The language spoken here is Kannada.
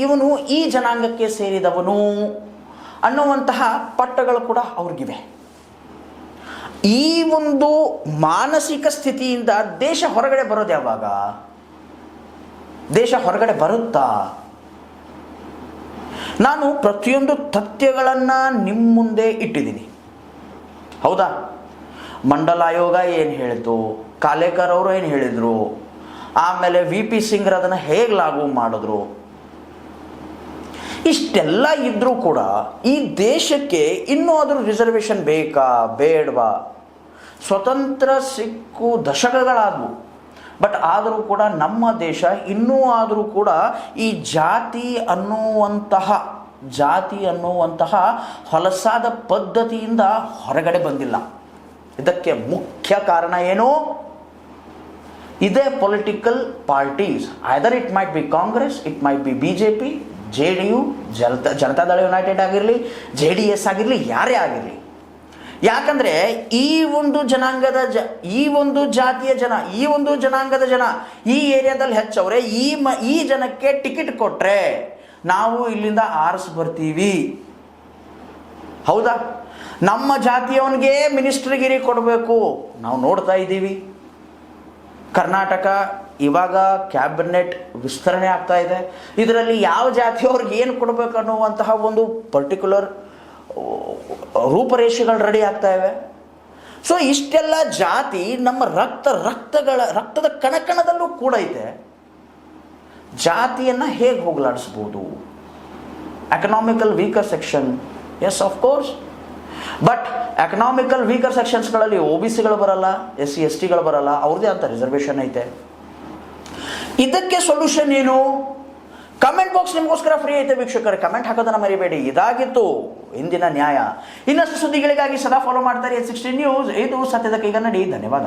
ಇವನು ಈ ಜನಾಂಗಕ್ಕೆ ಸೇರಿದವನು ಅನ್ನುವಂತಹ ಪಟ್ಟಗಳು ಕೂಡ ಅವ್ರಿಗಿವೆ. ಈ ಒಂದು ಮಾನಸಿಕ ಸ್ಥಿತಿಯಿಂದ ದೇಶ ಹೊರಗಡೆ ಬರೋದು ಯಾವಾಗ? ದೇಶ ಹೊರಗಡೆ ಬರುತ್ತಾ? ನಾನು ಪ್ರತಿಯೊಂದು ತಥ್ಯಗಳನ್ನು ನಿಮ್ಮ ಮುಂದೆ ಇಟ್ಟಿದ್ದೀನಿ, ಹೌದಾ? ಮಂಡಲ ಆಯೋಗ ಏನು ಹೇಳಿತು, ಕಾಲೇಕರ್ ಅವರು ಏನು ಹೇಳಿದರು, ಆಮೇಲೆ VP ಸಿಂಗ್ರು ಅದನ್ನು ಹೇಗೆ ಲಾಗು ಮಾಡಿದ್ರು, ಇಷ್ಟೆಲ್ಲ ಇದ್ದರೂ ಕೂಡ ಈ ದೇಶಕ್ಕೆ ಇನ್ನೂ ಆದರೂ ರಿಸರ್ವೇಷನ್ ಬೇಕಾ ಬೇಡವಾ? ಸ್ವತಂತ್ರ ಸಿಕ್ಕು ದಶಕಗಳಾದವು, ಬಟ್ ಆದರೂ ಕೂಡ ನಮ್ಮ ದೇಶ ಇನ್ನೂ ಆದರೂ ಕೂಡ ಈ ಜಾತಿ ಅನ್ನುವಂತಹ ಹೊಲಸಾದ ಪದ್ಧತಿಯಿಂದ ಹೊರಗಡೆ ಬಂದಿಲ್ಲ. ಇದಕ್ಕೆ ಮುಖ್ಯ ಕಾರಣ ಏನು? ಇದೇ political parties, either it might be Congress, it might be BJP, JDU, Janata Dal United ಆಗಿರಲಿ, JDS ಆಗಿರಲಿ, ಯಾರೇ ಆಗಿರಲಿ. ಯಾಕಂದರೆ ಈ ಒಂದು ಜನಾಂಗದ ಈ ಒಂದು ಜಾತಿಯ ಜನ, ಈ ಒಂದು ಜನಾಂಗದ ಜನ ಈ ಏರಿಯಾದಲ್ಲಿ ಹೆಚ್ಚವ್ರೆ, ಈ ಜನಕ್ಕೆ ಟಿಕೆಟ್ ಕೊಟ್ಟರೆ ನಾವು ಇಲ್ಲಿಂದ ಆರಿಸಿ ಬರ್ತೀವಿ, ಹೌದಾ? ನಮ್ಮ ಜಾತಿಯವನಿಗೆ ಮಿನಿಸ್ಟ್ರಿಗಿರಿ ಕೊಡಬೇಕು, ನಾವು ನೋಡ್ತಾ ಇದ್ದೀವಿ. ಕರ್ನಾಟಕ ಇವಾಗ ಕ್ಯಾಬಿನೆಟ್ ವಿಸ್ತರಣೆ ಆಗ್ತಾ ಇದೆ. ಇದರಲ್ಲಿ ಯಾವ ಜಾತಿಯವ್ರಿಗೆ ಏನು ಕೊಡಬೇಕು ಅನ್ನುವಂತಹ ಒಂದು ಪರ್ಟಿಕ್ಯುಲರ್ ರೂಪರೇಷೆಗಳು ರೆಡಿ ಆಗ್ತಾ ಇವೆ. ಸೊ ಇಷ್ಟೆಲ್ಲ ಜಾತಿ ನಮ್ಮ ರಕ್ತದ ಕಣಕಣದಲ್ಲೂ ಕೂಡ ಇದೆ. ಜಾತಿಯನ್ನು ಹೇಗೆ ಹೋಗಲಾಡಿಸ್ಬೋದು? Economical weaker section, yes of course, but economical weaker ಸೆಕ್ಷನ್ಸ್ಗಳಲ್ಲಿ OBCಗಳು ಬರಲ್ಲ, SC STಗಳು ಬರಲ್ಲ, ಅವ್ರದ್ದೇ ಅಂತ ರಿಸರ್ವೇಷನ್ ಐತೆ. ಇದಕ್ಕೆ ಸೊಲ್ಯೂಷನ್ ಏನು? ಕಮೆಂಟ್ ಬಾಕ್ಸ್ ನಿಮಗೋಸ್ಕರ ಫ್ರೀ ಐತೆ ವೀಕ್ಷಕರೇ, ಕಮೆಂಟ್ ಹಾಕೋದನ್ನು ಮರಿಬೇಡಿ. ಇದಾಗಿತ್ತು ಇಂದಿನ ನ್ಯಾಯ. ಇನ್ನಷ್ಟು ಸುದ್ದಿಗಳಿಗಾಗಿ ಸದಾ ಫಾಲೋ ಮಾಡ್ತಾರೆ 16 ನ್ಯೂಸ್. ಇದು ಸತ್ಯದ ಕೈಗನ್ನಡಿ. ಧನ್ಯವಾದ.